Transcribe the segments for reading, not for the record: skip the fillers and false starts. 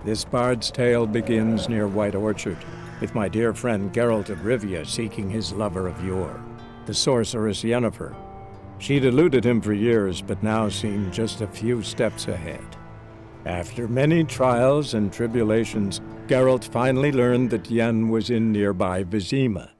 This bard's tale begins near White Orchard, with my dear friend Geralt of Rivia seeking his lover of yore, the sorceress Yennefer. She'd eluded him for years, but now seemed just a few steps ahead. After many trials and tribulations, Geralt finally learned that Yen was in nearby Vizima.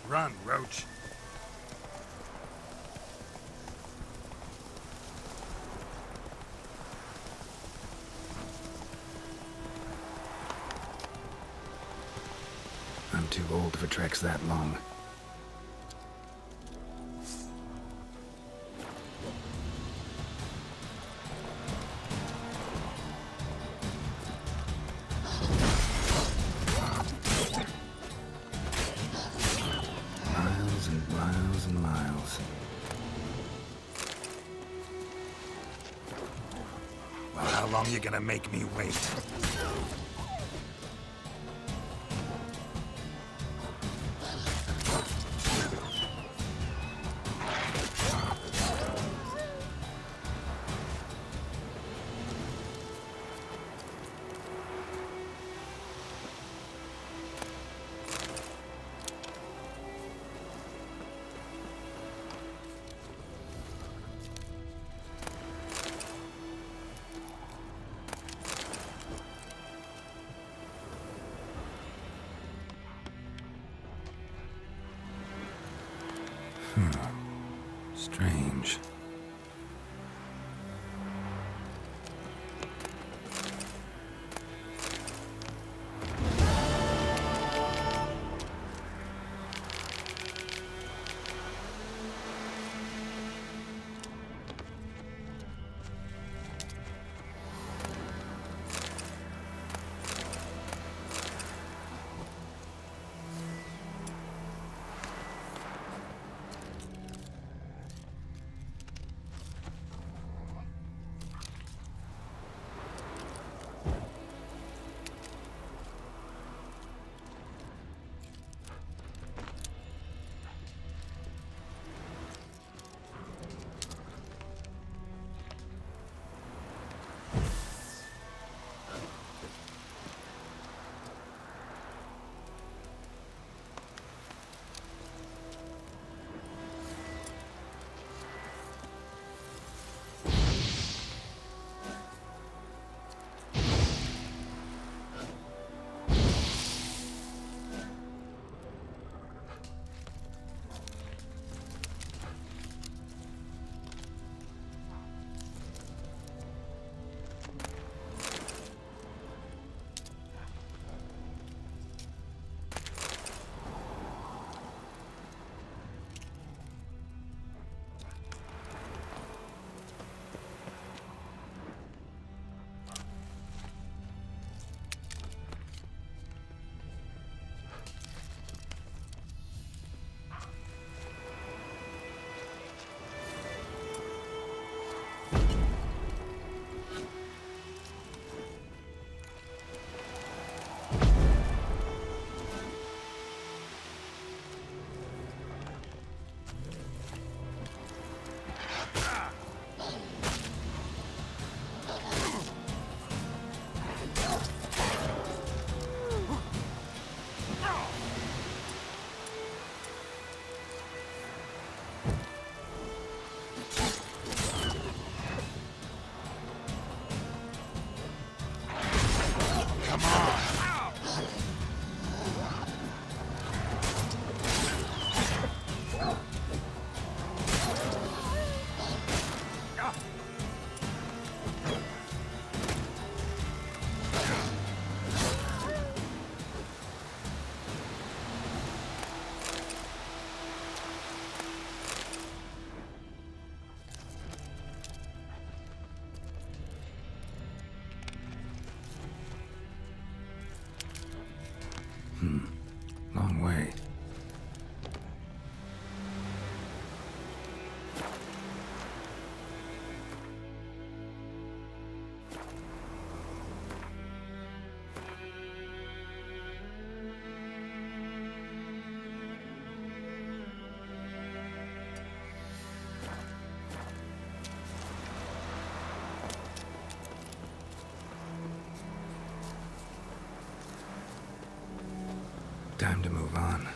Run, Roach. I'm too old for treks that long. Miles and miles and miles. Well, how long you gonna make me wait? Strange. Long way. Time to move on.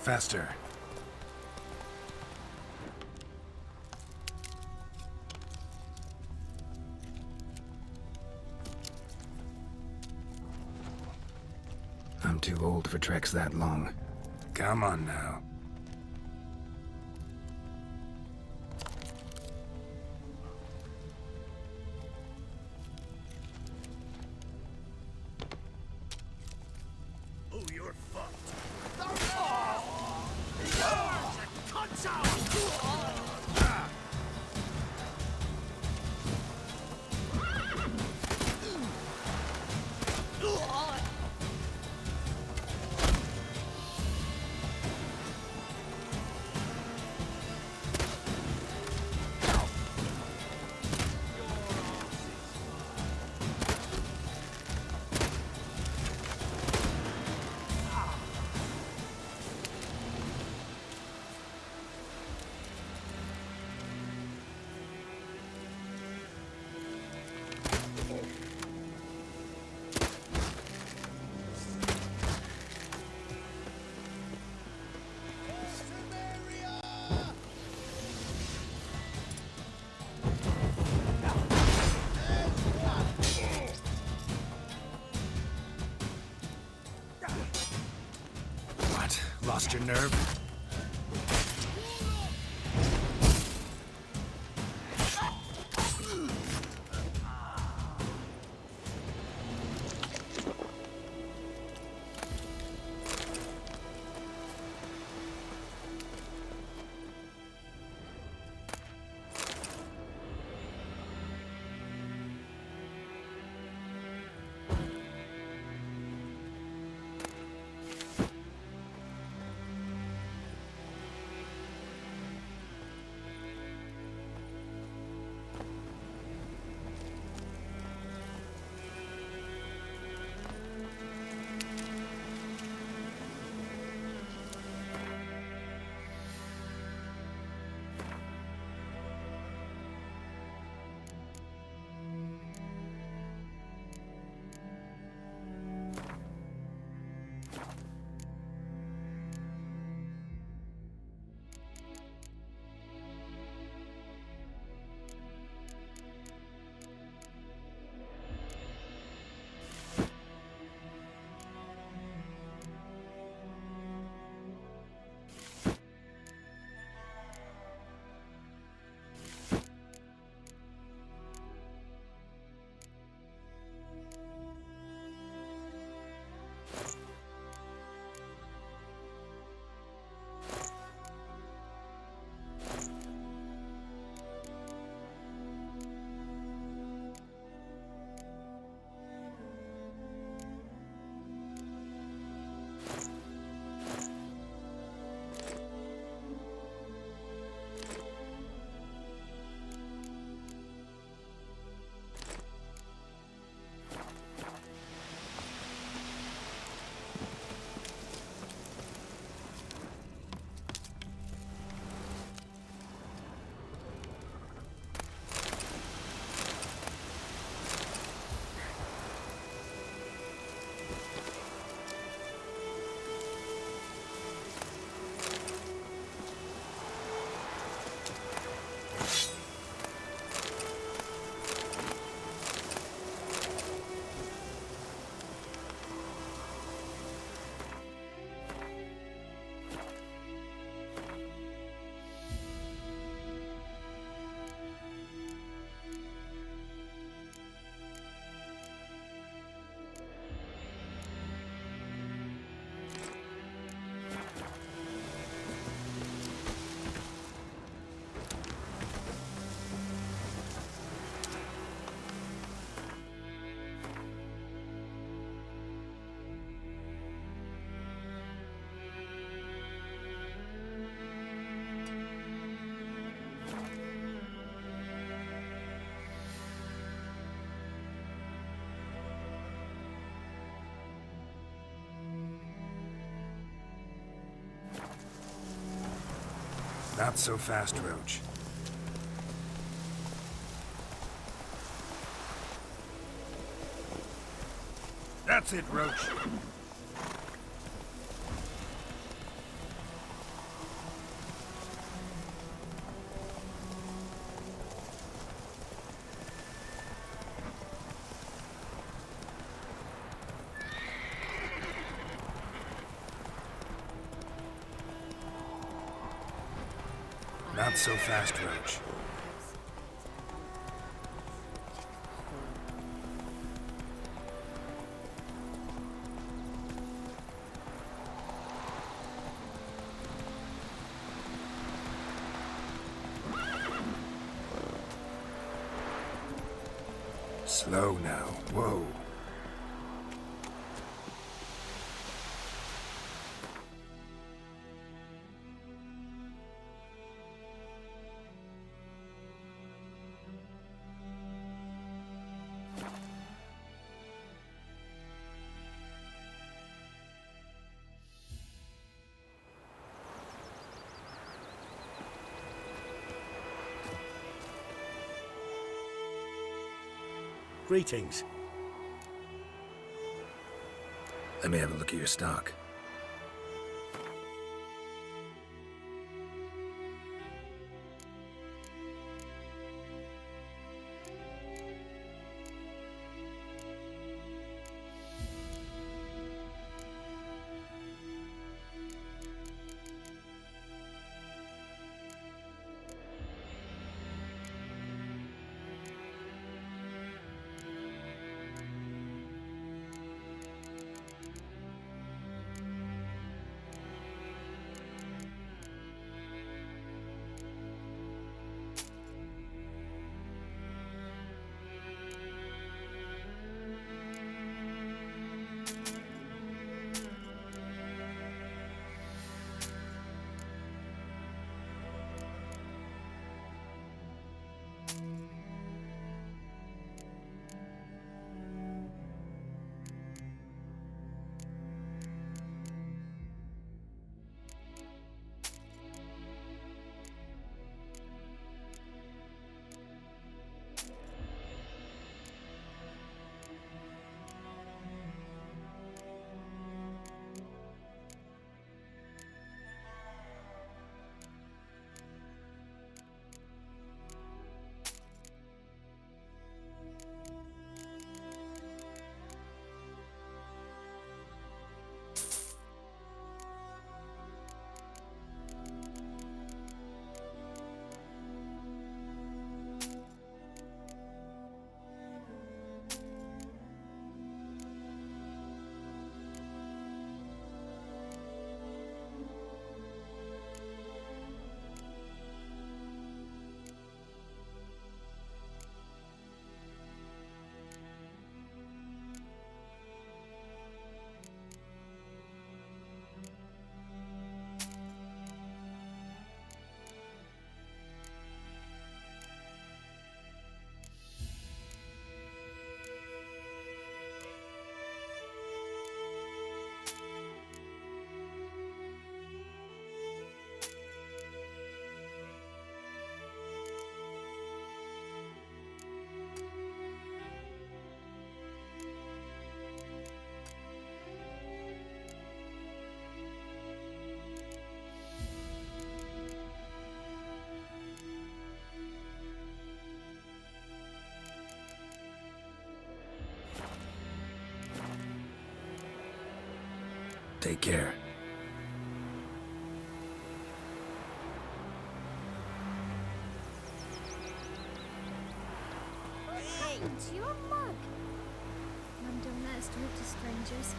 Faster. I'm too old for treks that long. Come on now. Oh, you're fucked. Cuts out! What? Lost your nerve? Not so fast, Roach. That's it, Roach. Not so fast, Roach. Slow now. Whoa. Greetings. Let me have a look at your stock. Take care. Hey, it's your mug. Mum don't let us talk to strangers.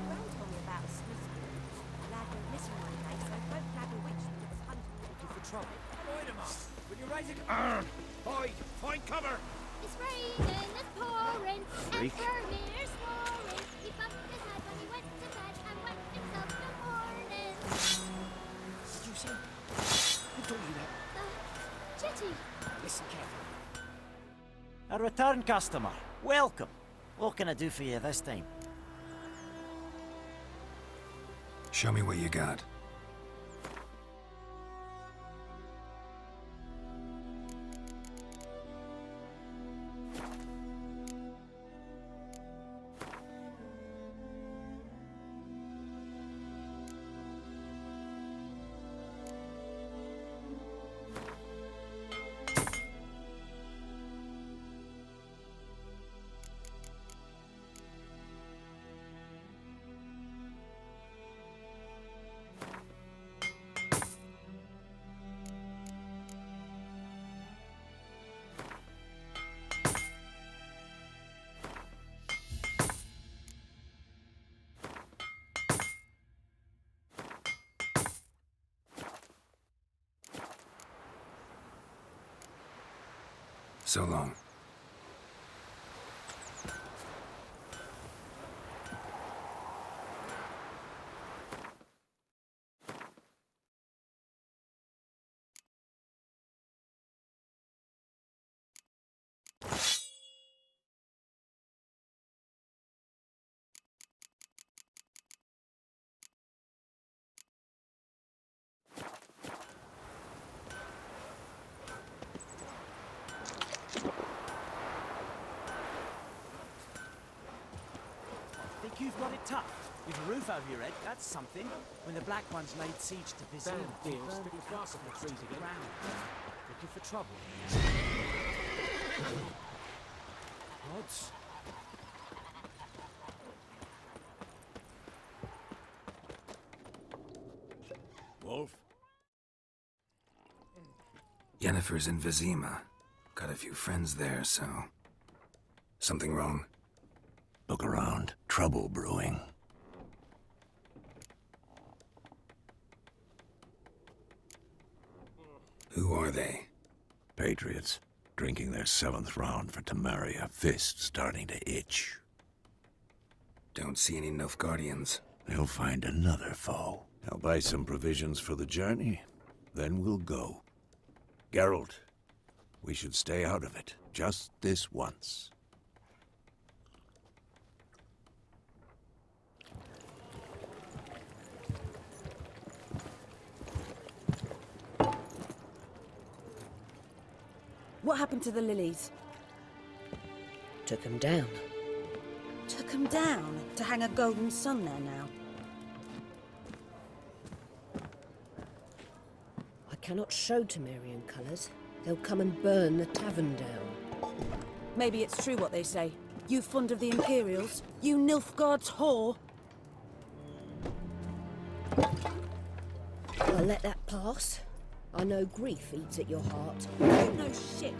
Brown told me about a smith. A lad went missing one day, so both flag a witch that was hunting looking for trouble. Point him up. When you're rising... Hide! Find cover! It's raining, it's pouring, Freak. and Vermeer's snoring. He bumped his head when he went to bed and wet himself in the morning. Did you say? Who told you that? Jetty, Listen carefully. A return customer. Welcome. What can I do for you this time? Show me what you got. So long. Think you've got it tough? With a roof over your head, that's something. When the Black Ones laid siege to Vizima, they burned the castle to the ground. Looking for trouble. Odds. Wolf? Yennefer's in Vizima. Got a few friends there, so... Something wrong? Look around. Trouble brewing. Who are they? Patriots. Drinking their 7th round for Temeria. Fist starting to itch. Don't see any Nilfgaardians. They'll find another foe. I'll buy some provisions for the journey. Then we'll go. Geralt, we should stay out of it. Just this once. What happened to the lilies? Took him down. Took them down to hang a golden sun there now. I cannot show Temerian colours. They'll come and burn the tavern down. Maybe it's true what they say. You fond of the Imperials? You Nilfgaard's whore? I'll let that pass. I know grief eats at your heart. You know shit.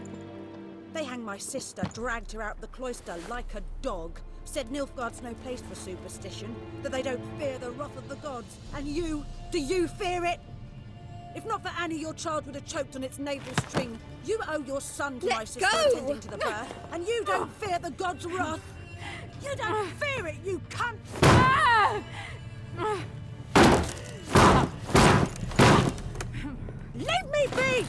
They hanged my sister, dragged her out the cloister like a dog. Said Nilfgaard's no place for superstition, that they don't fear the wrath of the gods. And you, do you fear it? If not for Annie, your child would have choked on its navel string. You owe your son to my sister attending to the birth, and you don't fear the gods' wrath. You don't fear it, you cunt! Leave me be!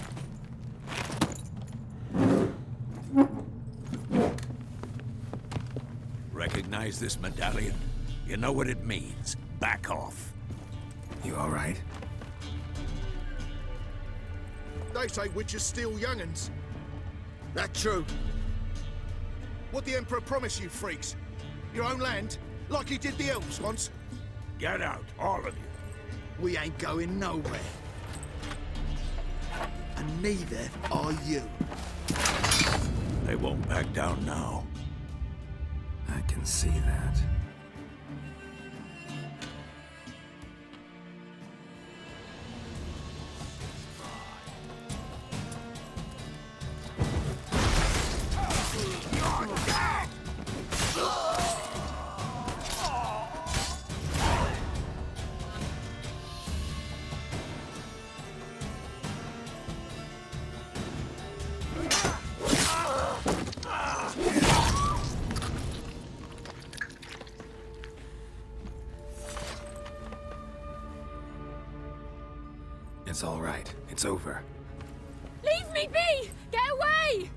Recognize this medallion? You know what it means. Back off. You all right? They say witches steal young'uns. That true? What the Emperor promised you freaks? Your own land? Like he did the elves once? Get out, all of you. We ain't going nowhere. And neither are you. They won't back down now. I can see that. It's all right. It's over. Leave me be! Get away!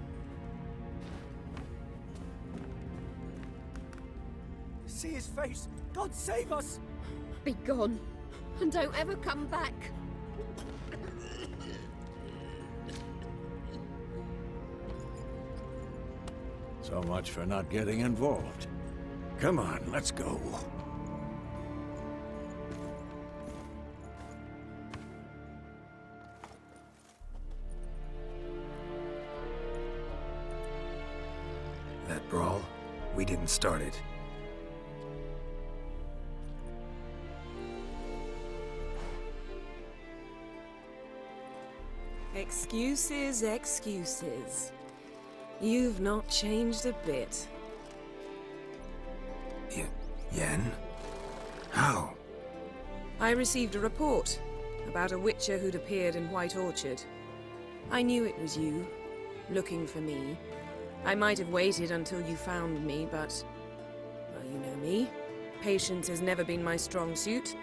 See his face! God save us! Be gone, and don't ever come back. So much for not getting involved. Come on, let's go. That brawl, we didn't start it. Excuses, excuses. You've not changed a bit. Yen? How? I received a report about a witcher who'd appeared in White Orchard. I knew it was you. looking for me. I might have waited until you found me, but... well, you know me. Patience has never been my strong suit.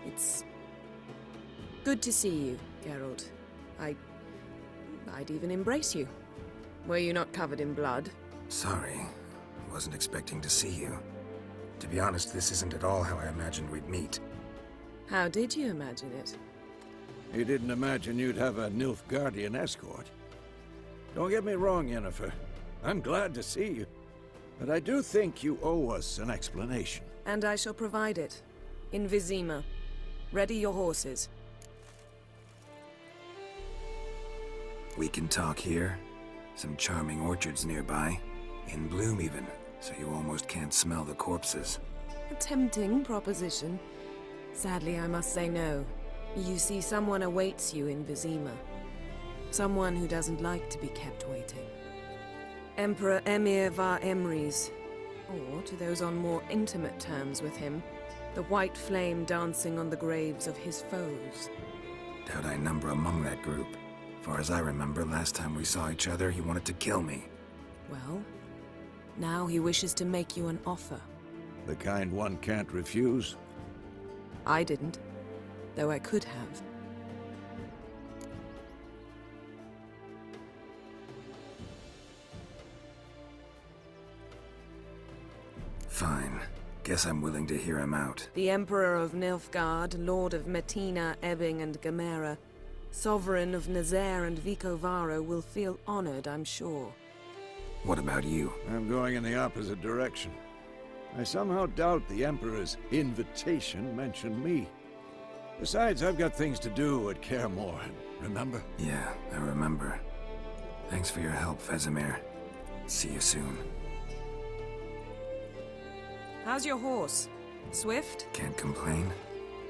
It's... good to see you, Geralt. I'd even embrace you. Were you not covered in blood? Sorry. Wasn't expecting to see you. To be honest, this isn't at all how I imagined we'd meet. How did you imagine it? You didn't imagine you'd have a Nilfgaardian escort. Don't get me wrong, Yennefer. I'm glad to see you. But I do think you owe us an explanation. And I shall provide it. In Vizima. Ready your horses. We can talk here. Some charming orchards nearby. In bloom even, so you almost can't smell the corpses. A tempting proposition. Sadly, I must say no. You see, someone awaits you in Vizima. Someone who doesn't like to be kept waiting. Emperor Emir var Emrys. Or, to those on more intimate terms with him, the white flame dancing on the graves of his foes. Doubt I number among that group. Far as I remember, last time we saw each other, he wanted to kill me. Well, now he wishes to make you an offer. The kind one can't refuse? I didn't, though I could have. Fine. Guess I'm willing to hear him out. The Emperor of Nilfgaard, Lord of Metina, Ebbing, and Gamera, Sovereign of Nazaire and Vicovaro will feel honored, I'm sure. What about you? I'm going in the opposite direction. I somehow doubt the Emperor's invitation mentioned me. Besides, I've got things to do at Kaer Morhen, remember? Yeah, I remember. Thanks for your help, Vesemir. See you soon. How's your horse? Swift? Can't complain.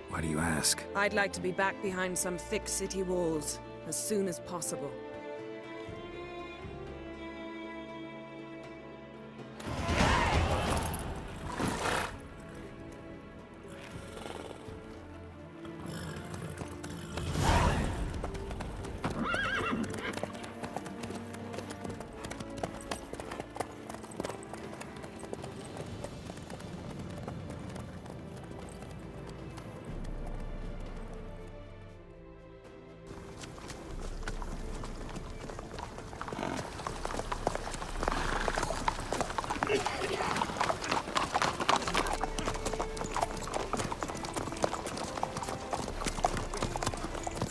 Why do you ask? I'd like to be back behind some thick city walls, as soon as possible.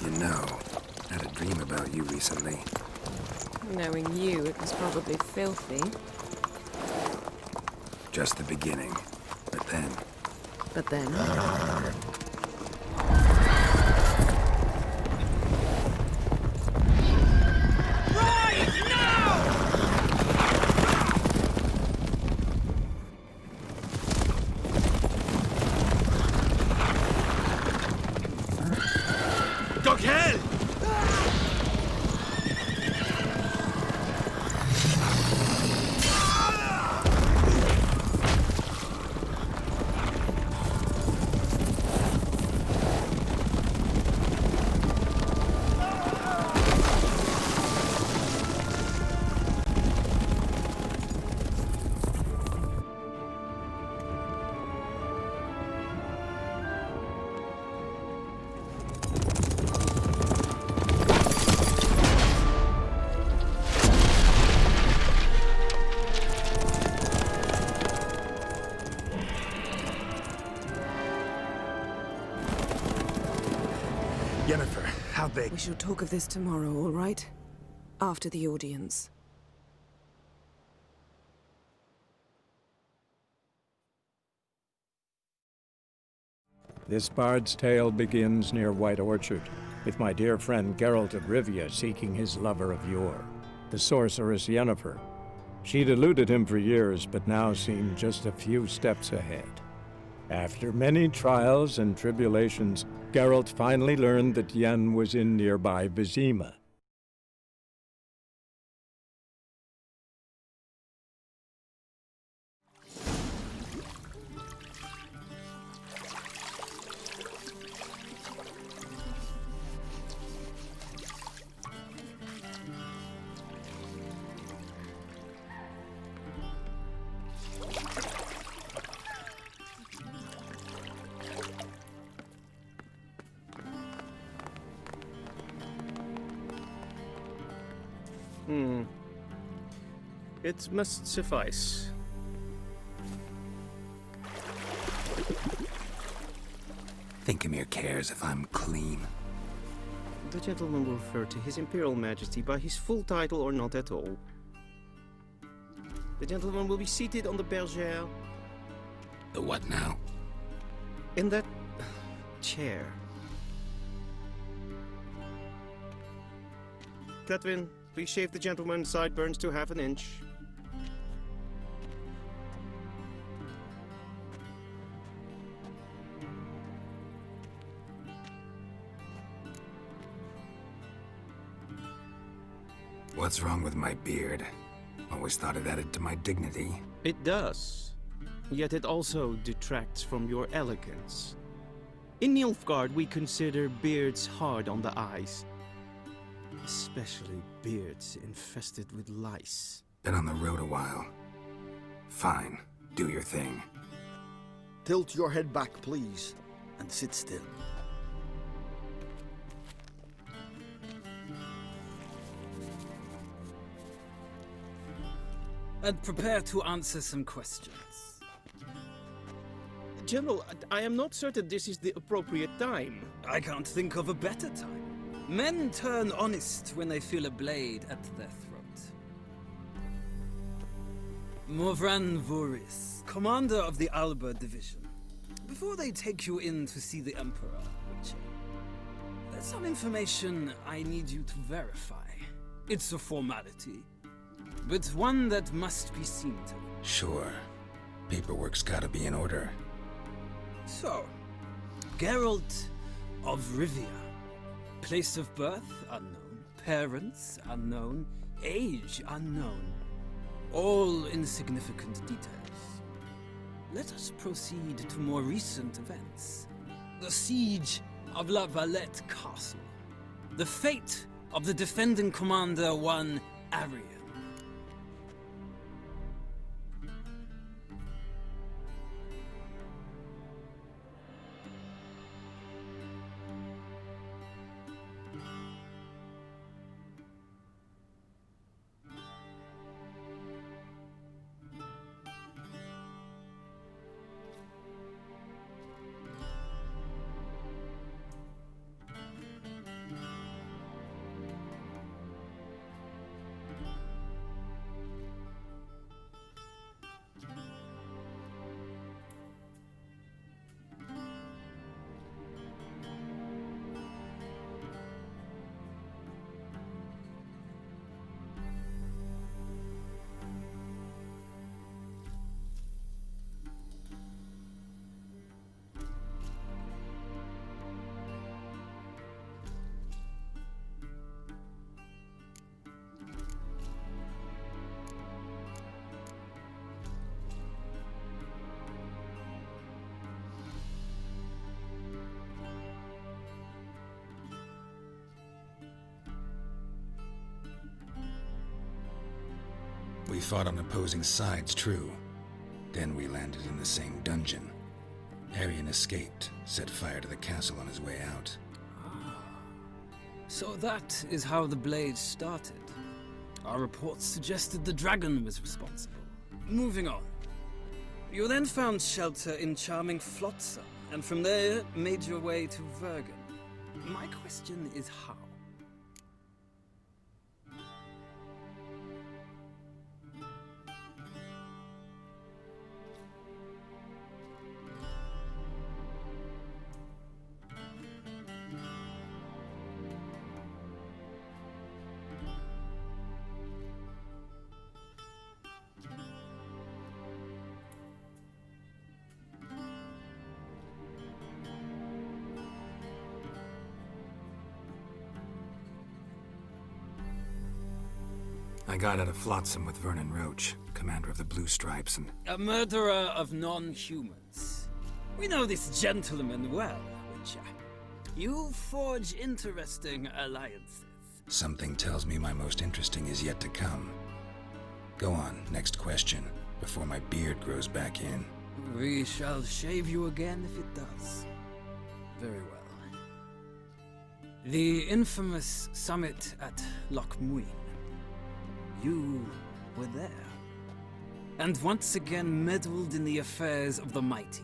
You know, I had a dream about you recently. Knowing you, it was probably filthy. Just the beginning. But then... But then... Yennefer, how big? We shall talk of this tomorrow, all right? After the audience. This bard's tale begins near White Orchard, with my dear friend Geralt of Rivia seeking his lover of yore, the sorceress Yennefer. She'd eluded him for years, but now seemed just a few steps ahead. After many trials and tribulations, Geralt finally learned that Yen was in nearby Vizima. It must suffice. Think Emir cares if I'm clean? The gentleman will refer to His Imperial Majesty by his full title or not at all. The gentleman will be seated on the bergère. The what now? In that chair. Cletwin, please shave the gentleman's sideburns to half an inch. What's wrong with my beard? Always thought it added to my dignity. It does. Yet it also detracts from your elegance. In Nilfgaard, we consider beards hard on the eyes. Especially beards infested with lice. Been on the road a while. Fine, do your thing. Tilt your head back, please, and sit still. And prepare to answer some questions. General, I am not certain this is the appropriate time. I can't think of a better time. Men turn honest when they feel a blade at their throat. Morvran Voris, commander of the Alba Division. Before they take you in to see the Emperor, Witcher, there's some information I need you to verify. It's a formality, but one that must be seen to. Sure. Paperwork's gotta be in order. So, Geralt of Rivia. Place of birth unknown, parents unknown, age unknown. All insignificant details. Let us proceed to more recent events. The siege of La Valette Castle. The fate of the defending commander, one Arian. We fought on opposing sides, true. Then we landed in the same dungeon. Arian escaped, set fire to the castle on his way out. So that is how the blade started. Our reports suggested the dragon was responsible. Moving on. You then found shelter in charming Flotsam, and from there made your way to Vergen. My question is how? I got out of Flotsam with Vernon Roach, commander of the Blue Stripes, and... A murderer of non-humans. We know this gentleman well, Witcher. You forge interesting alliances. Something tells me my most interesting is yet to come. Go on, next question, before my beard grows back in. We shall shave you again if it does. Very well. The infamous summit at Loch Muin. you were there. And once again meddled in the affairs of the mighty.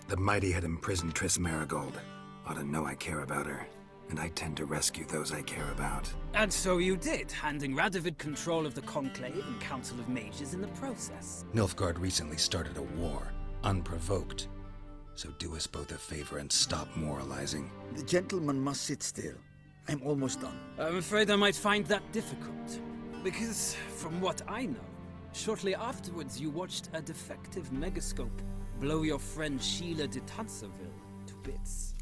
The mighty had imprisoned Triss Marigold. Ought to know I care about her, and I tend to rescue those I care about. And so you did, handing Radovid control of the Conclave and Council of Mages in the process. Nilfgaard recently started a war, unprovoked. So do us both a favor and stop moralizing. The gentleman must sit still. I'm almost done. I'm afraid I might find that difficult. Because, from what I know, shortly afterwards you watched a defective megascope blow your friend Sheila de Tanserville to bits.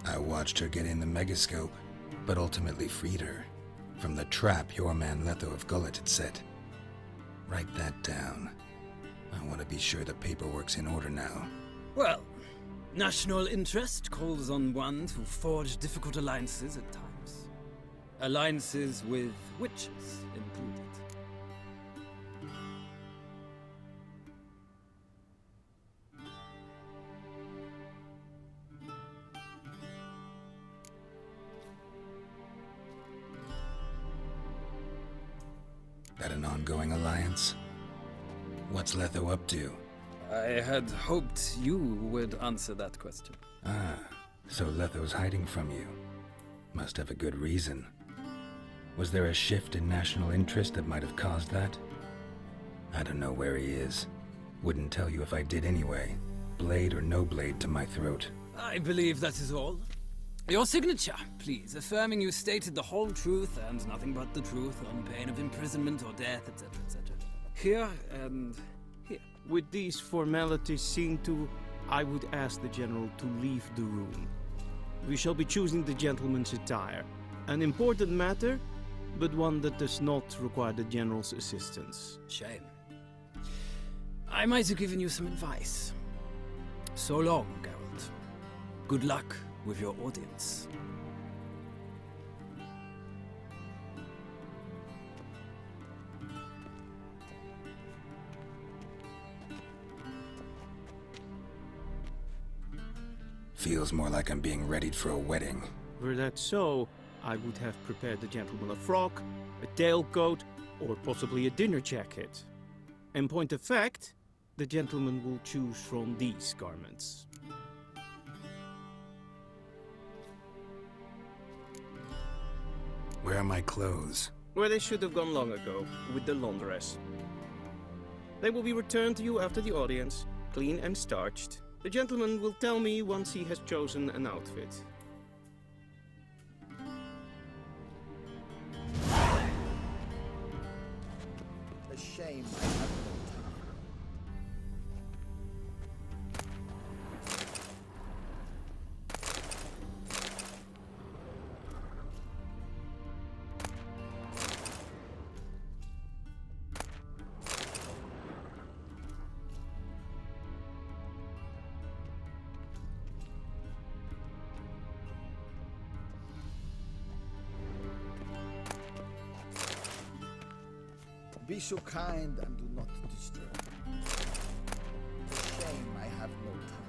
I watched her get in the megascope, but ultimately freed her from the trap your man Letho of Gullet had set. Write that down. I want to be sure the paperwork's in order now. Well, national interest calls on one to forge difficult alliances at times. Alliances with witches included. That an ongoing alliance? What's Letho up to? I had hoped you would answer that question. Ah, so Letho's hiding from you. Must have a good reason. Was there a shift in national interest that might have caused that? I don't know where he is. Wouldn't tell you if I did anyway. Blade or no blade to my throat. I believe that is all. Your signature, please, affirming you stated the whole truth and nothing but the truth on pain of imprisonment or death, etc., etc. Here and here. With these formalities seen to, I would ask the General to leave the room. We shall be choosing the gentleman's attire. An important matter, but one that does not require the General's assistance. Shame. I might have given you some advice. So long, Geralt. Good luck with your audience. Feels more like I'm being readied for a wedding. Were that so, I would have prepared the gentleman a frock, a tailcoat, or possibly a dinner jacket. In point of fact, the gentleman will choose from these garments. Where are my clothes? Where they should have gone long ago, with the laundress. They will be returned to you after the audience, clean and starched. The gentleman will tell me once he has chosen an outfit. A shame I have no time. Be so kind and do not disturb. A shame I have no time.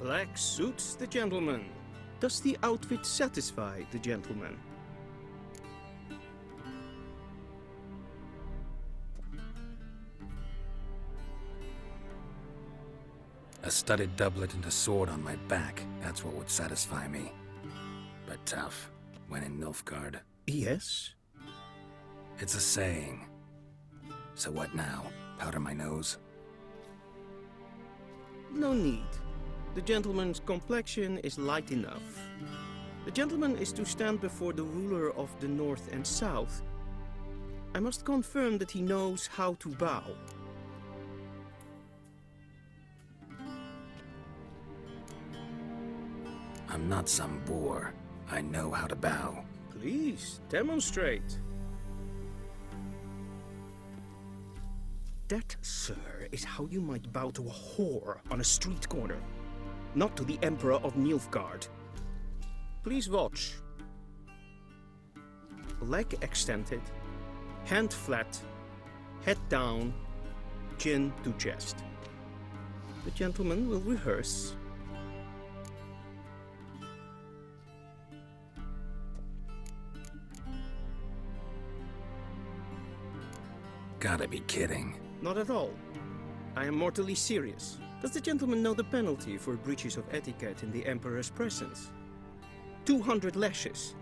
Black suits the gentleman. Does the outfit satisfy the gentleman? A studded doublet and a sword on my back, that's what would satisfy me. But tough, when in Nilfgaard. Yes? It's a saying. So what now? Powder my nose? No need. The gentleman's complexion is light enough. The gentleman is to stand before the ruler of the North and South. I must confirm that he knows how to bow. I'm not some boor. I know how to bow. Please, demonstrate. That, sir, is how you might bow to a whore on a street corner, not to the Emperor of Nilfgaard. Please watch. Leg extended, hand flat, head down, chin to chest. The gentleman will rehearse. Gotta be kidding. Not at all. I am mortally serious. Does the gentleman know the penalty for breaches of etiquette in the Emperor's presence? 200 lashes.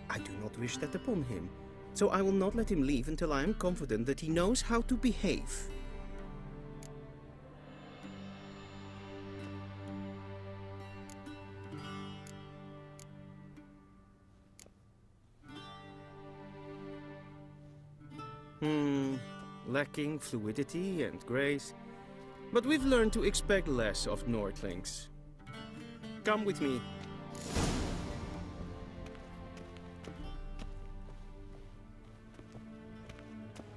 I do not wish that upon him, so I will not let him leave until I am confident that he knows how to behave. Lacking fluidity and grace. But we've learned to expect less of Nordlings. Come with me.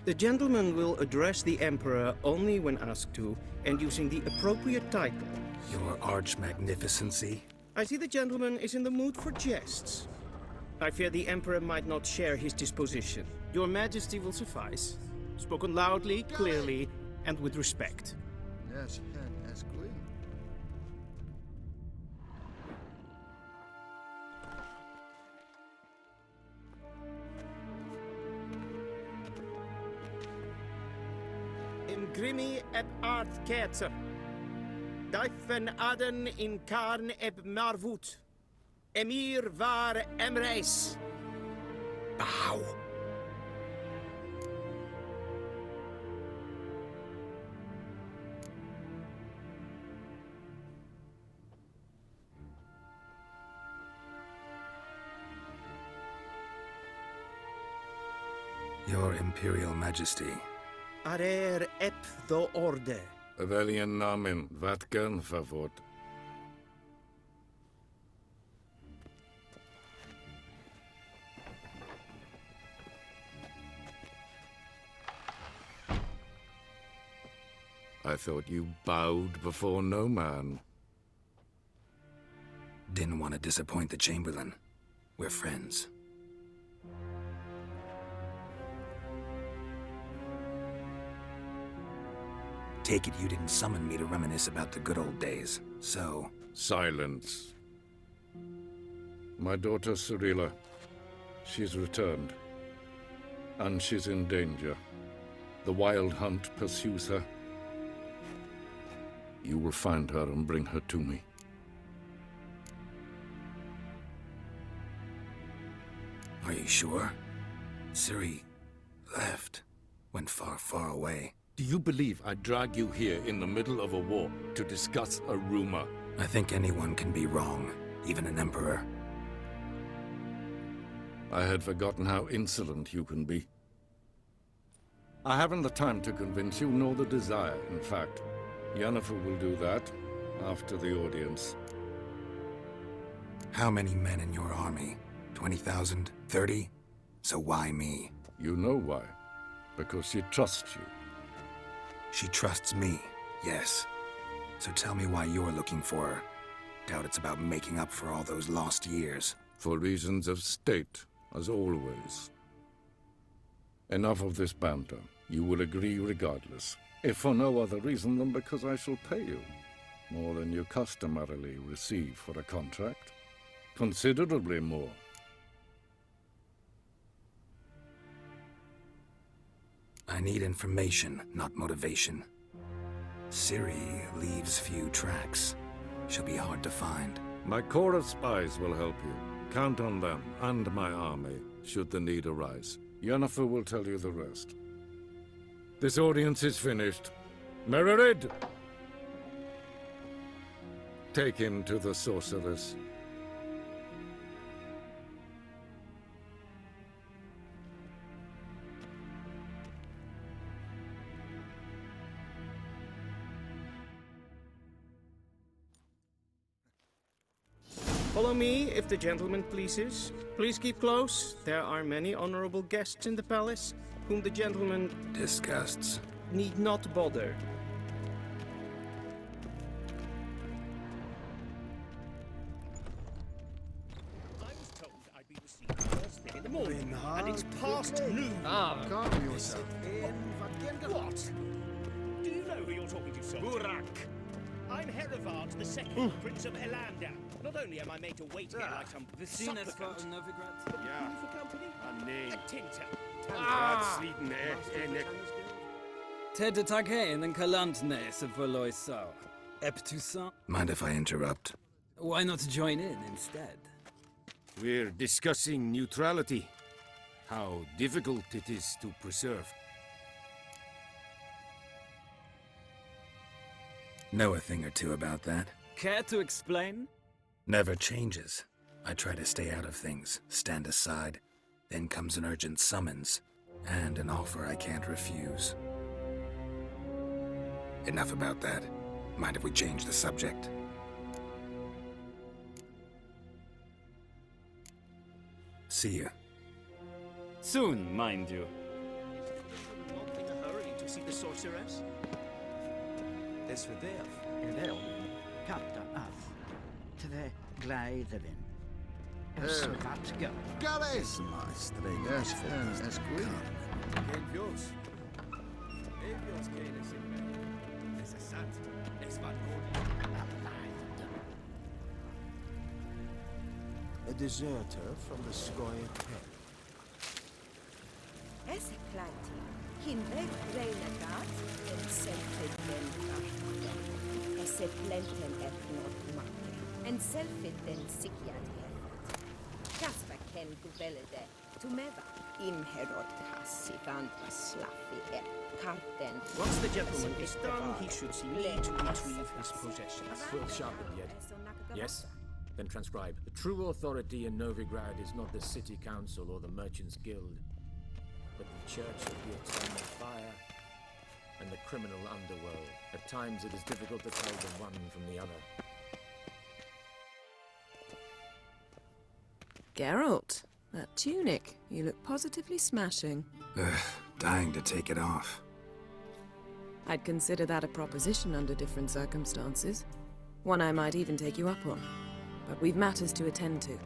The gentleman will address the Emperor only when asked to, and using the appropriate title. Your Arch-Magnificency? I see the gentleman is in the mood for jests. I fear the Emperor might not share his disposition. Your Majesty will suffice. Spoken loudly, clearly, and with respect. Yes, yes, Queen. In grimi eb art ketzer. Daifen aden in karn eb marvut. Emir var emreis. Bow. Your Imperial Majesty. Arer ep the orde. Valen namen, vatkan favort. I thought you bowed before no man. Didn't want to disappoint the Chamberlain. We're friends. Take it you didn't summon me to reminisce about the good old days, so... Silence. My daughter Cyrilla, she's returned. And she's in danger. The Wild Hunt pursues her. You will find her and bring her to me. Are you sure? Ciri left. Went far, far away. Do you believe I drag you here in the middle of a war to discuss a rumor? I think anyone can be wrong, even an emperor. I had forgotten how insolent you can be. I haven't the time to convince you, nor the desire, in fact. Yennefer will do that after the audience. How many men in your army? 20,000? 30? So why me? You know why. Because she trusts you. She trusts me, yes. So tell me why you're looking for her. Doubt it's about making up for all those lost years. For reasons of state, as always. Enough of this banter. You will agree regardless. If for no other reason than because I shall pay you. More than you customarily receive for a contract. Considerably more. I need information, not motivation. Ciri leaves few tracks. She'll be hard to find. My corps of spies will help you. Count on them, and my army, should the need arise. Yennefer will tell you the rest. This audience is finished. Mererid! Take him to the sorceress. Follow me, if the gentleman pleases. Please keep close. There are many honorable guests in the palace, whom the gentleman disgusts. Need not bother. I was told I'd be received first thing in the morning, and it's past noon. Calm yourself. What? Do you know who you're talking to, sir? Burak. I'm Herivard II, Prince of Elander. Not only am I made to wait here like some supplicant, but Ja. for company? nee. A tinter. Raadsliden, Ted tag heen en kalantne se verloy sau. Eptusan. Mind if I interrupt? Why not join in instead? We're discussing neutrality. How difficult it is to preserve. Know a thing or two about that? Care to explain? Never changes. I try to stay out of things, stand aside. Then comes an urgent summons, and an offer I can't refuse. Enough about that. Mind if we change the subject? See you. Soon, mind you. Not in a hurry to see the sorceress? Des verderf en wel kapte af. Twee glijden. En zwart go. Gales! Yes, that's good. Geen Jos. Evios kene sin me. Es is zat. Es war A deserter from the Scoia'd Pen. Esse planti, hin weg renegat, en selfit den kraften. Esse plenten et not makke, en selfit den sikiat heft. Kasva ken guvelde, tumeva, imherod kassi vanta slaffi et karten. Once the gentleman is done, he should see me to retrieve his possessions. Quill sharpened yet? Yes? Then transcribe. The true authority in Novigrad is not the city council or the merchants' guild, but the church of the eternal fire and the criminal underworld. At times it is difficult to tell the one from the other. Geralt, that tunic. You look positively smashing. Ugh, dying to take it off. I'd consider that a proposition under different circumstances. One I might even take you up on. But we've matters to attend to.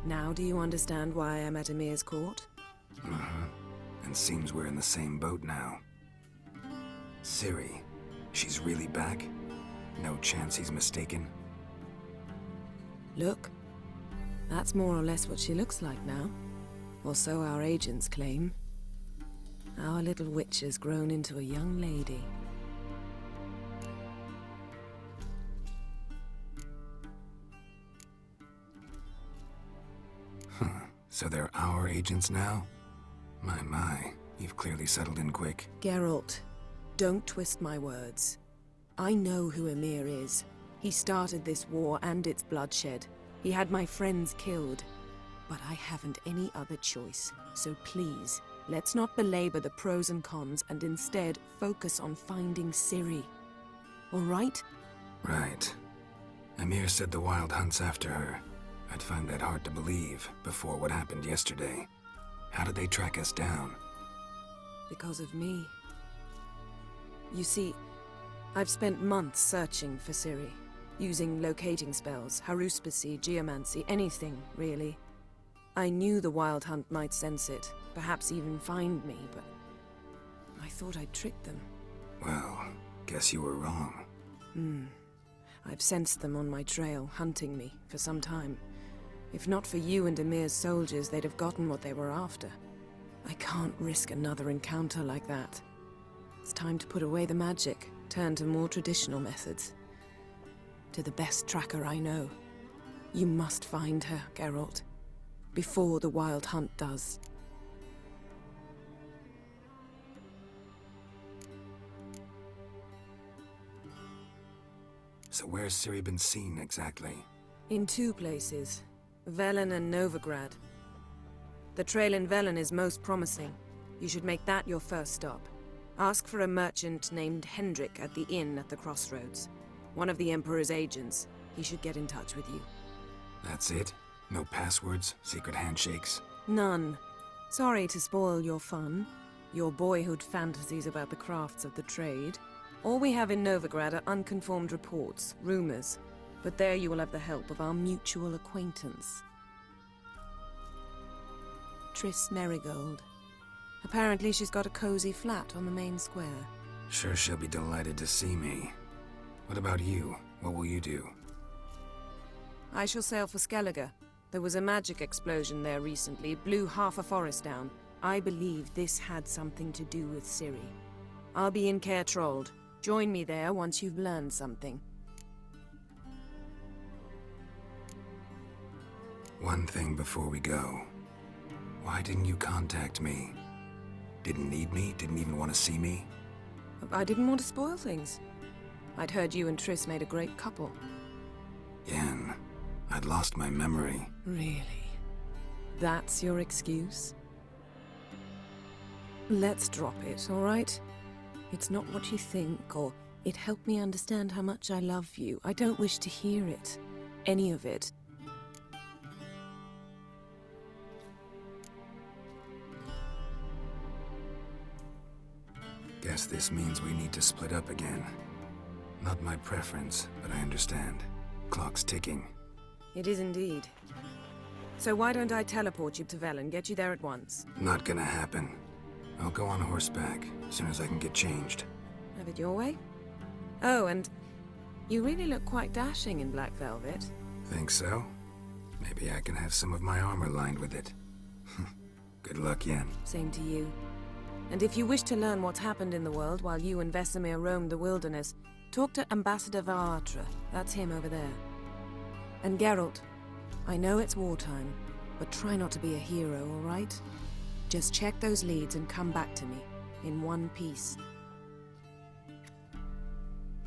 Now do you understand why I'm at Emir's court? Uh-huh. And seems we're in the same boat now. Ciri, she's really back? No chance he's mistaken? Look, that's more or less what she looks like now. Or so our agents claim. Our little witch has grown into a young lady. So they're our agents now? My, you've clearly settled in quick. Geralt, don't twist my words. I know who Emir is. He started this war and its bloodshed. He had my friends killed. But I haven't any other choice. So please, let's not belabor the pros and cons and instead focus on finding Ciri. All right? Right. Emir said the Wild Hunt's after her. I'd find that hard to believe before what happened yesterday. How did they track us down? Because of me. You see, I've spent months searching for Ciri, using locating spells, haruspicy, geomancy, anything, really. I knew the Wild Hunt might sense it, perhaps even find me, but I thought I'd tricked them. Well, Guess you were wrong. I've sensed them on my trail, hunting me, for some time. If not for you and Emir's soldiers, they'd have gotten what they were after. I can't risk another encounter like that. It's time to put away the magic, turn to more traditional methods. To the best tracker I know. You must find her, Geralt. Before the Wild Hunt does. So where's Ciri been seen, exactly? In 2 places. Valen and Novigrad. The trail in Valen is most promising. You should make that your first stop. Ask for a merchant named Hendrik at the inn at the crossroads. One of the Emperor's agents. He should get in touch with you. That's it? No passwords, secret handshakes? None. Sorry to spoil your fun. Your boyhood fantasies about the crafts of the trade. All we have in Novigrad are unconfirmed reports, rumors. But there you will have the help of our mutual acquaintance. Triss Merigold. Apparently she's got a cozy flat on the main square. Sure she'll be delighted to see me. What about you? What will you do? I shall sail for Skellige. There was a magic explosion there recently, blew half a forest down. I believe this had something to do with Ciri. I'll be in Caer Trold. Join me there once you've learned something. One thing before we go. Why didn't you contact me? Didn't need me? Didn't even want to see me? I didn't want to spoil things. I'd heard you and Triss made a great couple. Yen, I'd lost my memory. Really? That's your excuse? Let's drop it, all right? It's not what you think, or it helped me understand how much I love you. I don't wish to hear it. Any of it. Guess this means we need to split up again. Not my preference, but I understand. Clock's ticking. It is indeed. So why don't I teleport you to Velen, get you there at once? Not gonna happen. I'll go on horseback, as soon as I can get changed. Have it your way? Oh, and you really look quite dashing in black velvet. Think so? Maybe I can have some of my armor lined with it. Good luck, Yen. Same to you. And if you wish to learn what's happened in the world while you and Vesemir roamed the wilderness, talk to Ambassador Varatra. That's him over there. And Geralt, I know it's wartime, but try not to be a hero, all right? Just check those leads and come back to me, in one piece.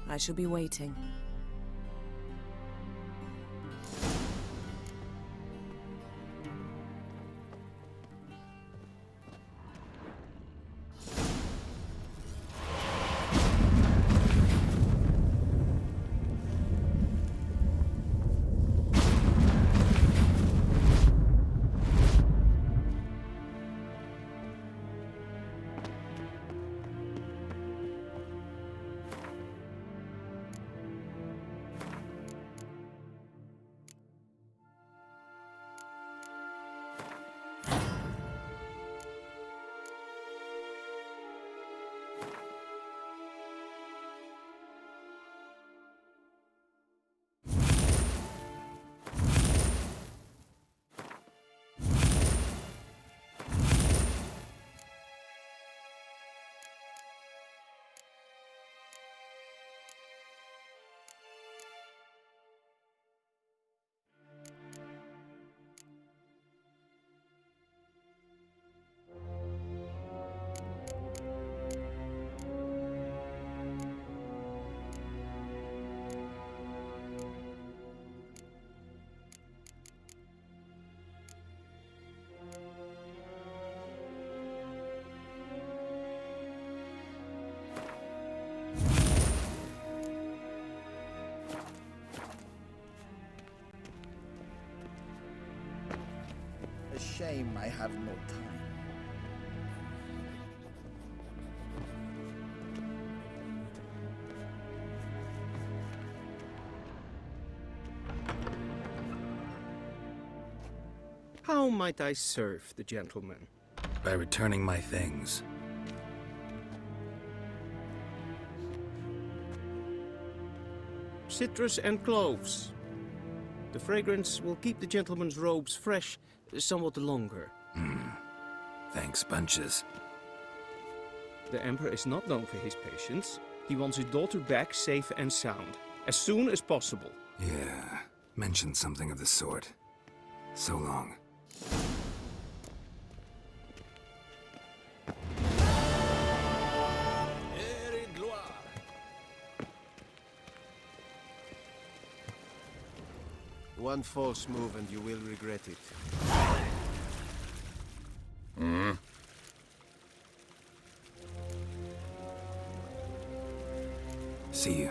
I shall be waiting. A shame I have no time. How might I serve the gentleman? By returning my things. citrus and cloves. The fragrance will keep the gentleman's robes fresh somewhat longer. Thanks, bunches. The Emperor is not known for his patience. He wants his daughter back safe and sound, as soon as possible. Yeah, mentioned something of the sort. So long. One false move and you will regret it. See you.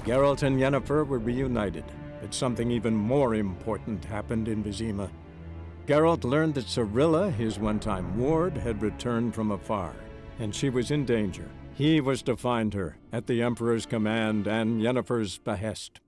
Geralt and Yennefer were reunited, but something even more important happened in Vizima. Geralt learned that Cirilla, his one-time ward, had returned from afar, and she was in danger. He was to find her, at the Emperor's command and Yennefer's behest.